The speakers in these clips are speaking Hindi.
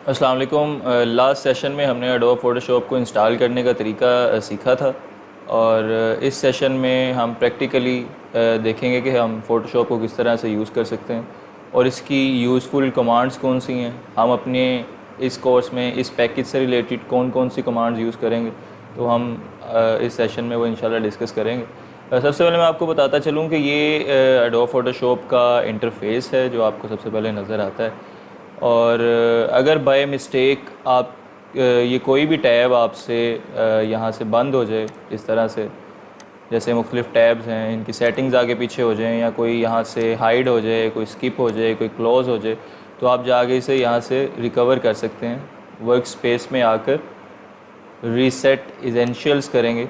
अस्सलाम वालेकुम। लास्ट सेशन में हमने एडोब फ़ोटोशॉप को इंस्टॉल करने का तरीका सीखा था और इस सेशन में हम प्रैक्टिकली देखेंगे कि हम फ़ोटोशॉप को किस तरह से यूज़ कर सकते हैं और इसकी यूज़फुल कमांड्स कौन सी हैं। हम अपने इस कोर्स में इस पैकेज से रिलेटेड कौन कौन सी कमांड्स यूज़ करेंगे, तो हम इस सेशन में वो इंशाल्लाह डिस्कस करेंगे। सबसे पहले मैं आपको बताता चलूँ कि ये एडोब फ़ोटोशॉप का इंटरफ़ेस है जो आपको सबसे पहले नज़र आता है। और अगर बाय मिस्टेक आप ये कोई भी टैब आपसे यहाँ से बंद हो जाए, इस तरह से जैसे मुख्तलिफ़ टैब्स हैं इनकी सेटिंग्स आगे पीछे हो जाएं, या कोई यहाँ से हाइड हो जाए, कोई स्किप हो जाए, कोई क्लोज़ हो जाए, तो आप जाके इसे यहाँ से रिकवर कर सकते हैं। वर्क स्पेस में आकर रीसेट इसेंशियल्स करेंगे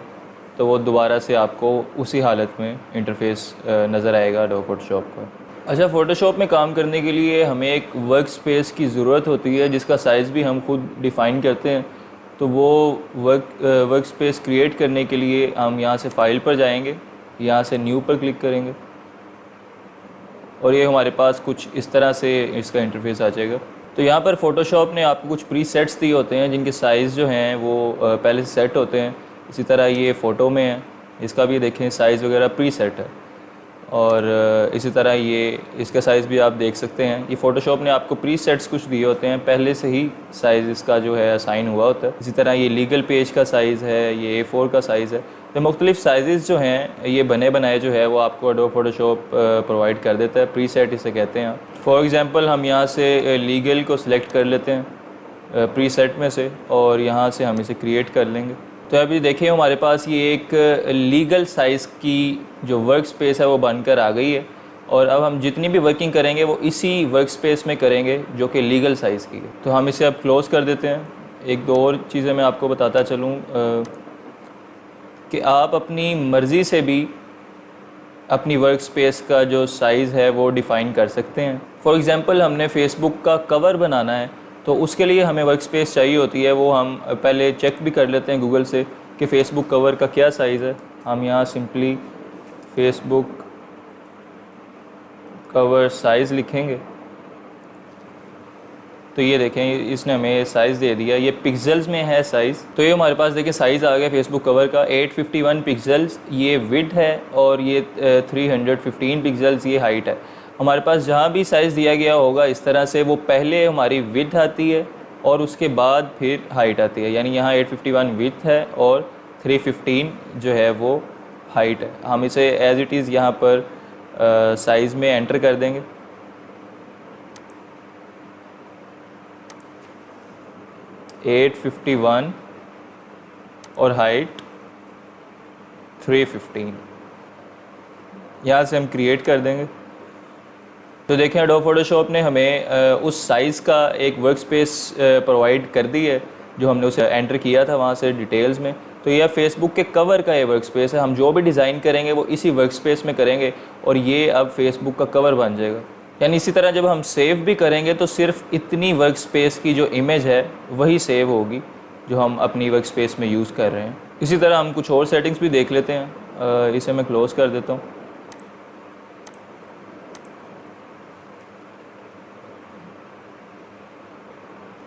तो वो दोबारा से आपको उसी हालत में इंटरफ़ेस नज़र आएगा एडोब फ़ोटोशॉप का। अच्छा, फ़ोटोशॉप में काम करने के लिए हमें एक वर्क स्पेस की ज़रूरत होती है जिसका साइज़ भी हम खुद डिफ़ाइन करते हैं। तो वो वर्क स्पेस क्रिएट करने के लिए हम यहाँ से फ़ाइल पर जाएंगे, यहाँ से न्यू पर क्लिक करेंगे और ये हमारे पास कुछ इस तरह से इसका इंटरफेस आ जाएगा। तो यहाँ पर फ़ोटोशॉप ने आपको कुछ प्री सेट्स दिए होते हैं जिनके साइज़ जो हैं वो पहले से सेट होते हैं। इसी तरह ये फ़ोटो में है, इसका भी देखें साइज़ वगैरह प्री सेट है। और इसी तरह ये इसका साइज़ भी आप देख सकते हैं। ये फ़ोटोशॉप ने आपको प्री सेट्स कुछ दिए होते हैं, पहले से ही साइज़ इसका जो है असाइन हुआ होता है। इसी तरह ये लीगल पेज का साइज़ है, ये A4 का साइज़ है। तो मुख्तलिफ़ साइज़ जो हैं ये बने बनाए जो है वो आपको एडोब फ़ोटोशॉप प्रोवाइड कर देता है। प्री सेट इसे कहते हैं। फॉर एग्ज़ाम्पल हम यहाँ से लीगल को सिलेक्ट कर लेते हैं प्री सेट में से और यहाँ से हम इसे क्रिएट कर लेंगे। तो अभी देखिए हमारे पास ये एक लीगल साइज़ की जो वर्क स्पेस है वो बनकर आ गई है और अब हम जितनी भी वर्किंग करेंगे वो इसी वर्क स्पेस में करेंगे जो कि लीगल साइज़ की है। तो हम इसे अब क्लोज़ कर देते हैं। एक दो और चीज़ें मैं आपको बताता चलूँ कि आप अपनी मर्ज़ी से भी अपनी वर्क स्पेस का जो साइज़ है वो डिफ़ाइन कर सकते हैं। फॉर एग्ज़ाम्पल हमने फ़ेसबुक का कवर बनाना है तो उसके लिए हमें वर्क स्पेस चाहिए होती है। वो हम पहले चेक भी कर लेते हैं गूगल से कि फ़ेसबुक कवर का क्या साइज़ है। हम यहाँ सिंपली फ़ेसबुक कवर साइज़ लिखेंगे तो ये देखें इसने हमें साइज़ दे दिया। ये पिक्सेल्स में है साइज़। तो ये हमारे पास देखिए साइज़ आ गया फ़ेसबुक कवर का 851 पिक्सेल्स ये विड्थ है और ये 315 पिक्सेल्स ये हाइट है। हमारे पास जहाँ भी साइज़ दिया गया होगा इस तरह से वो पहले हमारी विड्थ आती है और उसके बाद फिर हाइट आती है। यानी यहाँ 851 विड्थ है और 315 जो है वो हाइट है। हम इसे एज़ इट इज़ यहाँ पर साइज़ में एंटर कर देंगे। एट 51 और हाइट 315 यहाँ से हम क्रिएट कर देंगे। तो देखें एडोब फ़ोटोशॉप ने हमें उस साइज़ का एक वर्क स्पेस प्रोवाइड कर दी है जो हमने उसे एंटर किया था वहाँ से डिटेल्स में। तो यह फेसबुक के कवर का ये वर्क स्पेस है। हम जो भी डिज़ाइन करेंगे वो इसी वर्क स्पेस में करेंगे और ये अब फेसबुक का कवर बन जाएगा। यानी इसी तरह जब हम सेव भी करेंगे तो सिर्फ इतनी वर्क स्पेस की जो इमेज है वही सेव होगी जो हम अपनी वर्क स्पेस में यूज़ कर रहे हैं। इसी तरह हम कुछ और सेटिंग्स भी देख लेते हैं। इसे मैं क्लोज़ कर देता हूँ।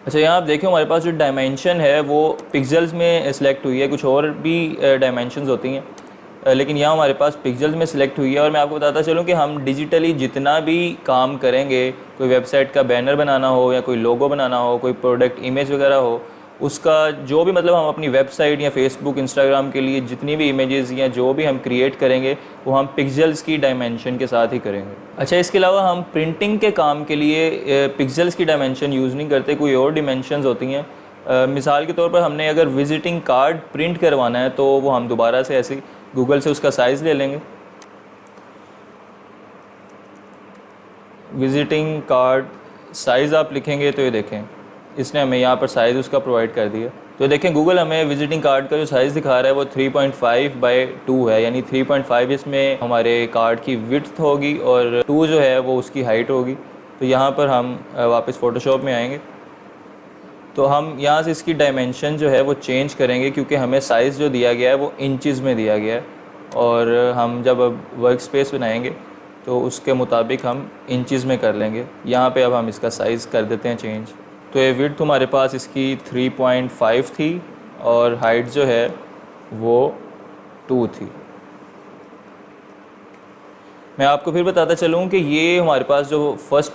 अच्छा, यहाँ आप देखें हमारे पास जो डायमेंशन है वो पिक्सेल्स में सिलेक्ट हुई है। कुछ और भी डायमेंशंस होती हैं लेकिन यहाँ हमारे पास पिक्सेल्स में सिलेक्ट हुई है। और मैं आपको बताता चलूँ कि हम डिजिटली जितना भी काम करेंगे, कोई वेबसाइट का बैनर बनाना हो या कोई लोगो बनाना हो, कोई प्रोडक्ट इमेज वगैरह हो, उसका जो भी मतलब हम अपनी वेबसाइट या फेसबुक इंस्टाग्राम के लिए जितनी भी इमेजेस या जो भी हम क्रिएट करेंगे वो हम पिक्सेल्स की डायमेंशन के साथ ही करेंगे। अच्छा, इसके अलावा हम प्रिंटिंग के काम के लिए पिक्सेल्स की डायमेंशन यूज़ नहीं करते, कोई और डिमेंशंस होती हैं। मिसाल के तौर पर हमने अगर विज़िटिंग कार्ड प्रिंट करवाना है तो वो हम दोबारा से ऐसे गूगल से उसका साइज़ ले लेंगे। विज़िटिंग कार्ड साइज़ आप लिखेंगे तो ये देखें इसने हमें यहाँ पर साइज़ उसका प्रोवाइड कर दिया। तो देखें गूगल हमें विजिटिंग कार्ड का जो साइज़ दिखा रहा है वो 3.5/2 है। यानी 3.5 इसमें हमारे कार्ड की विड्थ होगी और 2 जो है वो उसकी हाइट होगी। तो यहाँ पर हम वापस फ़ोटोशॉप में आएंगे तो हम यहाँ से इसकी डायमेंशन जो है वो चेंज करेंगे क्योंकि हमें साइज़ जो दिया गया है वो इंचज़ में दिया गया है और हम जब अब वर्क स्पेस बनाएंगे तो उसके मुताबिक हम इंचज़ में कर लेंगे। यहाँ पे अब हम इसका साइज़ कर देते हैं चेंज। तो ये विड्थ हमारे पास इसकी 3.5 थी और हाइट जो है वो 2 थी। मैं आपको फिर बताता चलूँ कि ये हमारे पास जो फर्स्ट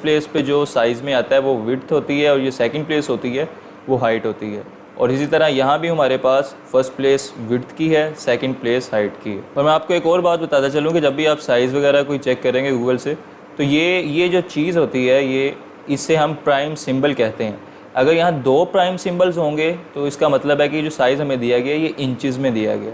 प्लेस पे जो साइज़ में आता है वो विड्थ होती है और ये सेकंड प्लेस होती है वो हाइट होती है। और इसी तरह यहाँ भी हमारे पास फर्स्ट प्लेस विड्थ की है, सेकंड प्लेस हाइट की है। और मैं आपको एक और बात बताता चलूँ कि जब भी आप साइज़ वगैरह कोई चेक करेंगे गूगल से, तो ये जो चीज़ होती है ये इसे हम प्राइम सिंबल कहते हैं। अगर यहाँ 2 प्राइम सिंबल्स होंगे तो इसका मतलब है कि जो साइज़ हमें दिया गया ये इंचज़ में दिया गया,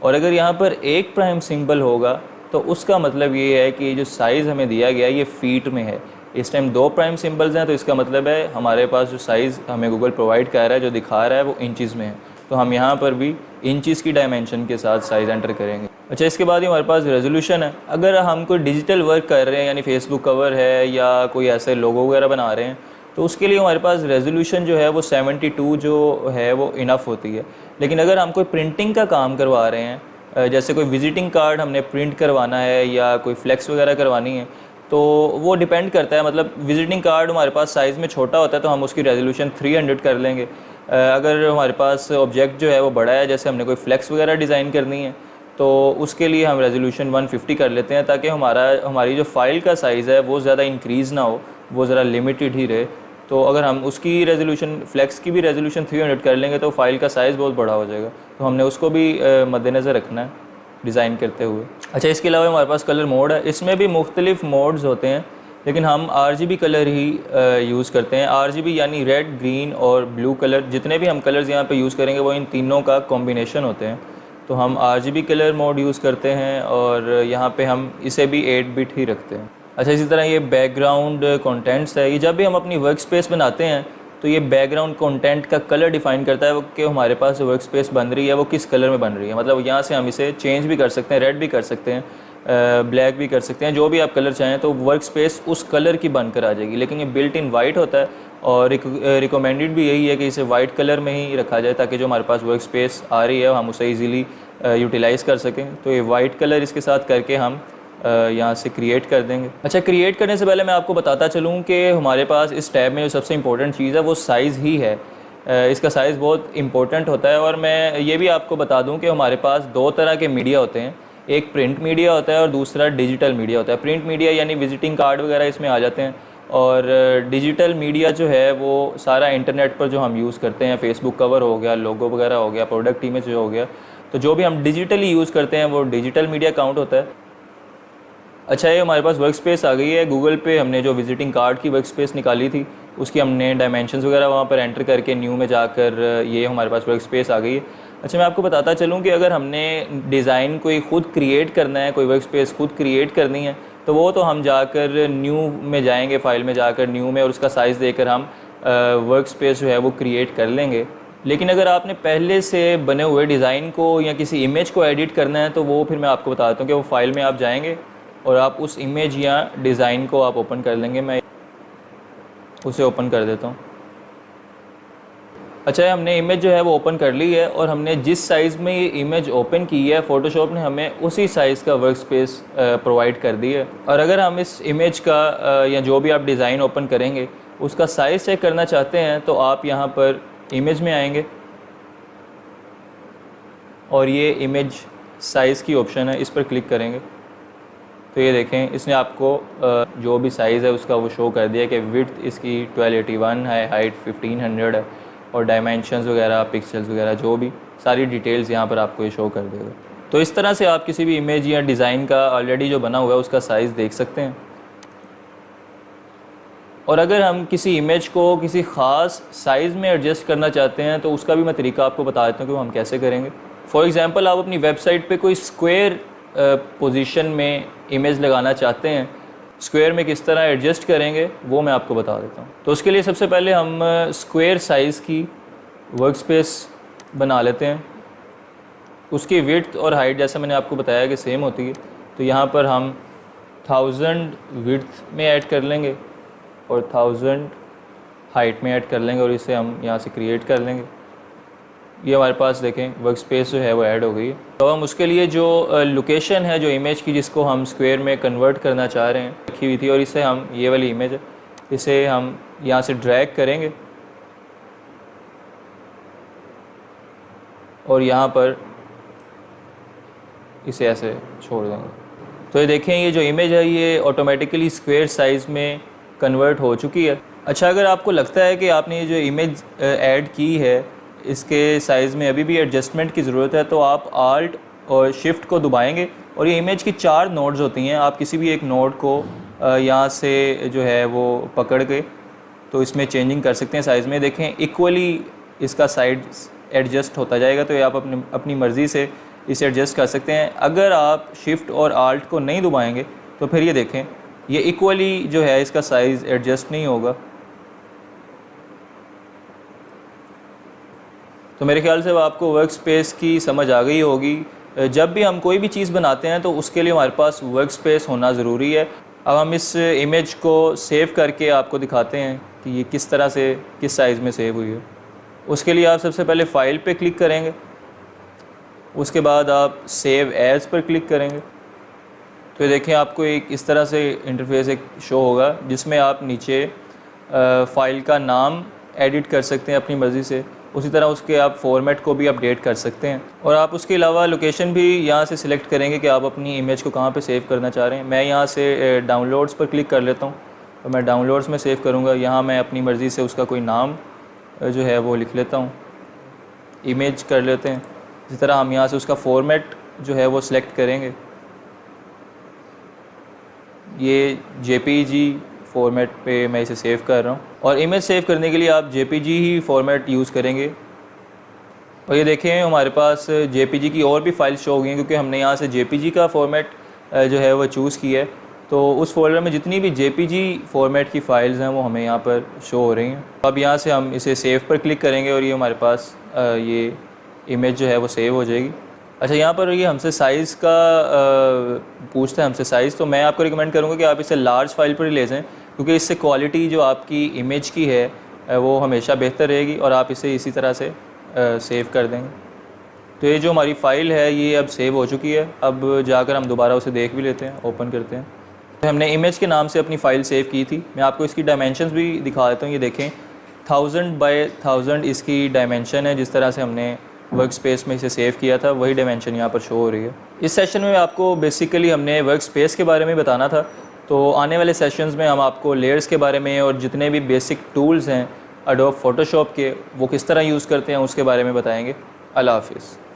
और अगर यहाँ पर एक प्राइम सिंबल होगा तो उसका मतलब ये है कि ये जो साइज़ हमें दिया गया ये फ़ीट में है। इस टाइम 2 प्राइम सिंबल्स हैं तो इसका मतलब है हमारे पास जो साइज़ हमें गूगल प्रोवाइड कर रहा है, जो दिखा रहा है वो इंचज़ में है, तो हम यहाँ पर भी इंचज़ की डायमेंशन के साथ साइज़ एंटर करेंगे। अच्छा, इसके बाद ही हमारे पास रेजोल्यूशन है। अगर हम कोई डिजिटल वर्क कर रहे हैं यानी फेसबुक कवर है या कोई ऐसे लोगो वगैरह बना रहे हैं तो उसके लिए हमारे पास रेजोल्यूशन जो है वो 72 जो है वो इनफ होती है। लेकिन अगर हम कोई प्रिंटिंग का काम करवा रहे हैं, जैसे कोई विजिटिंग कार्ड हमने प्रिंट करवाना है या कोई फ्लेक्स वगैरह करवानी है, तो वो डिपेंड करता है। मतलब विजिटिंग कार्ड हमारे पास साइज़ में छोटा होता है तो हम उसकी रेजोल्यूशन 300 कर लेंगे। अगर हमारे पास ऑब्जेक्ट जो है वो बड़ा है, जैसे हमने कोई फ्लेक्स वगैरह डिज़ाइन करनी है, तो उसके लिए हम रेजोल्यूशन 150 कर लेते हैं ताकि हमारी जो फ़ाइल का साइज़ है वो ज़्यादा इंक्रीज़ ना हो, वो ज़रा लिमिटेड ही रहे। तो अगर हम उसकी रेजोल्यूशन फ्लेक्स की भी रेजोल्यूशन 300 कर लेंगे तो फ़ाइल का साइज़ बहुत बड़ा हो जाएगा, तो हमने उसको भी मद्देनज़र रखना है डिज़ाइन करते हुए। अच्छा, इसके अलावा हमारे पास कलर मोड है। इसमें भी मुख्तलिफ़ मोड्स होते हैं लेकिन हम RGB कलर ही यूज़ करते हैं। RGB यानी रेड, ग्रीन और ब्लू कलर, जितने भी हम कलर्स यहाँ पे यूज़ करेंगे वो इन तीनों का कॉम्बिनेशन होते हैं। तो हम RGB कलर मोड यूज़ करते हैं और यहाँ पे हम इसे भी 8 बिट ही रखते हैं। अच्छा, इसी तरह ये बैकग्राउंड कंटेंट्स है। ये जब भी हम अपनी वर्क स्पेस बनाते हैं तो ये बैकग्राउंड कंटेंट का कलर डिफ़ाइन करता है कि हमारे पास जो वर्क स्पेस बन रही है वो किस कलर में बन रही है। मतलब यहाँ से हम इसे चेंज भी कर सकते हैं, रेड भी कर सकते हैं, ब्लैक भी कर सकते हैं, जो भी आप कलर चाहें, तो वर्क स्पेस उस कलर की बनकर आ जाएगी। लेकिन ये बिल्ट इन वाइट होता है और रिकमेंडेड भी यही है कि इसे वाइट कलर में ही रखा जाए ताकि जो हमारे पास वर्क स्पेस आ रही है हम उसे ईज़िली यूटिलाइज़ कर सकें। तो ये वाइट कलर इसके साथ करके हम यहाँ से क्रिएट कर देंगे। अच्छा, क्रिएट करने से पहले मैं आपको बताता चलूँ कि हमारे पास इस टैब में जो सबसे इम्पोर्टेंट चीज़ है वो साइज़ ही है। इसका साइज़ बहुत इम्पोर्टेंट होता है। और मैं ये भी आपको बता दूँ कि हमारे पास 2 तरह के मीडिया होते हैं, एक प्रिंट मीडिया होता है और दूसरा डिजिटल मीडिया होता है। प्रिंट मीडिया यानी विजिटिंग कार्ड वगैरह इसमें आ जाते हैं, और डिजिटल मीडिया जो है वो सारा इंटरनेट पर जो हम यूज़ करते हैं, फेसबुक कवर हो गया, लोगो वगैरह हो गया, प्रोडक्ट इमेज हो गया, तो जो भी हम डिजिटली यूज़ करते हैं वो डिजिटल मीडिया काउंट होता है। अच्छा, ये हमारे पास वर्क स्पेस आ गई है। गूगल पे हमने जो विजिटिंग कार्ड की वर्क स्पेस निकाली थी उसकी हमने डायमेंशंस वगैरह वहाँ पर एंटर करके न्यू में जाकर ये हमारे पास वर्क स्पेस आ गई है। अच्छा, मैं आपको बताता चलूँ कि अगर हमने डिज़ाइन कोई ख़ुद क्रिएट करना है, कोई वर्क स्पेस खुद क्रिएट करनी है, तो वो तो हम जाकर न्यू में जाएंगे, फ़ाइल में जाकर न्यू में, और उसका साइज़ देकर हम वर्क स्पेस जो है वो क्रिएट कर लेंगे। लेकिन अगर आपने पहले से बने हुए डिज़ाइन को या किसी इमेज को एडिट करना है तो वो फिर मैं आपको बताता हूँ कि वो फ़ाइल में आप जाएंगे और आप उस इमेज या डिज़ाइन को आप ओपन कर लेंगे। मैं उसे ओपन कर देता हूँ। अच्छा, हमने इमेज जो है वो ओपन कर ली है और हमने जिस साइज़ में ये इमेज ओपन की है फ़ोटोशॉप ने हमें उसी साइज़ का वर्क स्पेस प्रोवाइड कर दी है। और अगर हम इस इमेज का या जो भी आप डिज़ाइन ओपन करेंगे उसका साइज़ चेक करना चाहते हैं तो आप यहाँ पर इमेज में आएंगे और ये इमेज साइज़ की ऑप्शन है, इस पर क्लिक करेंगे तो ये देखें इसने आपको जो भी साइज़ है उसका वो शो कर दिया कि विड्थ इसकी 1281 है, हाइट 1500 है और डायमेंशंस वगैरह, पिक्सल्स वगैरह, जो भी सारी डिटेल्स यहाँ पर आपको ये शो कर देगा। तो इस तरह से आप किसी भी इमेज या डिज़ाइन का ऑलरेडी जो बना हुआ है उसका साइज़ देख सकते हैं। और अगर हम किसी इमेज को किसी ख़ास साइज़ में एडजस्ट करना चाहते हैं तो उसका भी मैं तरीका आपको बता देता हूँ कि वो हम कैसे करेंगे। फॉर एग्ज़ाम्पल, आप अपनी वेबसाइट पे कोई स्क्वायर पोजीशन में इमेज लगाना चाहते हैं, स्क्वायर में किस तरह एडजस्ट करेंगे वो मैं आपको बता देता हूँ। तो उसके लिए सबसे पहले हम स्क्वायर साइज़ की वर्क स्पेस बना लेते हैं। उसकी विड्थ और हाइट जैसा मैंने आपको बताया कि सेम होती है, तो यहाँ पर हम 1000 विड्थ में ऐड कर लेंगे और 1000 हाइट में ऐड कर लेंगे और इसे हम यहाँ से क्रिएट कर लेंगे। ये हमारे पास देखें वर्क स्पेस जो है वो ऐड हो गई है। तो हम उसके लिए जो लोकेशन है जो इमेज की जिसको हम स्क्वायर में कन्वर्ट करना चाह रहे हैं रखी हुई थी, और इसे हम ये वाली इमेज है इसे हम यहाँ से ड्रैग करेंगे और यहाँ पर इसे ऐसे छोड़ देंगे। तो ये देखें, ये जो इमेज है ये ऑटोमेटिकली स्क्वायर साइज़ में कन्वर्ट हो चुकी है। अच्छा, अगर आपको लगता है कि आपने ये जो इमेज ऐड की है इसके साइज़ में अभी भी एडजस्टमेंट की ज़रूरत है, तो आप आल्ट और शिफ्ट को दबाएंगे और ये इमेज की 4 नोड्स होती हैं। आप किसी भी एक नोड को यहाँ से जो है वो पकड़ के तो इसमें चेंजिंग कर सकते हैं साइज़ में। देखें, इक्वली इसका साइड एडजस्ट होता जाएगा, तो ये आप अपनी मर्ज़ी से इसे एडजस्ट कर सकते हैं। अगर आप शिफ्ट और आल्ट को नहीं दबाएंगे तो फिर ये देखें, ये इक्वली जो है इसका साइज़ एडजस्ट नहीं होगा। तो मेरे ख्याल से आपको वर्क स्पेस की समझ आ गई होगी। जब भी हम कोई भी चीज़ बनाते हैं तो उसके लिए हमारे पास वर्क स्पेस होना ज़रूरी है। अब हम इस इमेज को सेव करके आपको दिखाते हैं कि ये किस तरह से किस साइज़ में सेव हुई है। उसके लिए आप सबसे पहले फ़ाइल पे क्लिक करेंगे, उसके बाद आप सेव एज़ पर क्लिक करेंगे। तो देखें, आपको एक इस तरह से इंटरफेस एक शो होगा जिसमें आप नीचे फ़ाइल का नाम एडिट कर सकते हैं अपनी मर्ज़ी से। उसी तरह उसके आप फॉर्मेट को भी अपडेट कर सकते हैं और आप उसके अलावा लोकेशन भी यहाँ से सिलेक्ट करेंगे कि आप अपनी इमेज को कहाँ पे सेव करना चाह रहे हैं। मैं यहाँ से डाउनलोड्स पर क्लिक कर लेता हूँ तो मैं डाउनलोड्स में सेव करूँगा। यहाँ मैं अपनी मर्ज़ी से उसका कोई नाम जो है वो लिख लेता हूँ, इमेज कर लेते हैं। इसी तरह हम यहाँ से उसका फॉर्मेट जो है वो सिलेक्ट करेंगे। ये JPG फॉर्मेट पे मैं इसे सेव कर रहा हूँ और इमेज सेव करने के लिए आप JPG ही फॉर्मेट यूज़ करेंगे। और ये देखें, हमारे पास JPG की और भी फाइल शो हो गई हैं क्योंकि हमने यहाँ से JPG का फॉर्मेट जो है वो चूज़ किया है। तो उस फोल्डर में जितनी भी JPG फॉर्मेट की फ़ाइल्स हैं वो हमें यहाँ पर शो हो रही हैं। अब यहाँ से हम इसे सेव पर क्लिक करेंगे और ये हमारे पास ये इमेज जो है वो सेव हो जाएगी। अच्छा, यहाँ पर ये हमसे साइज़ का पूछता है हमसे साइज़, तो मैं आपको रिकमेंड करूँगा कि आप इसे लार्ज फाइल पर ही ले जाएँ क्योंकि इससे क्वालिटी जो आपकी इमेज की है वो हमेशा बेहतर रहेगी और आप इसे इसी तरह से सेव कर देंगे। तो ये जो हमारी फ़ाइल है ये अब सेव हो चुकी है। अब जाकर हम दोबारा उसे देख भी लेते हैं, ओपन करते हैं। तो हमने इमेज के नाम से अपनी फ़ाइल सेव की थी। मैं आपको इसकी डायमेंशंस भी दिखा देता हूँ। ये देखें, 1000 बाय 1000 इसकी डायमेंशन है। जिस तरह से हमने वर्क स्पेस में इसे सेव किया था वही डायमेंशन यहाँ पर शो हो रही है। इस सेशन में आपको बेसिकली हमने वर्क स्पेस के बारे में बताना था। तो आने वाले सेशंस में हम आपको लेयर्स के बारे में और जितने भी बेसिक टूल्स हैं एडोब फोटोशॉप के वो किस तरह यूज़ करते हैं उसके बारे में बताएंगे। अल्लाह हाफ़िज़।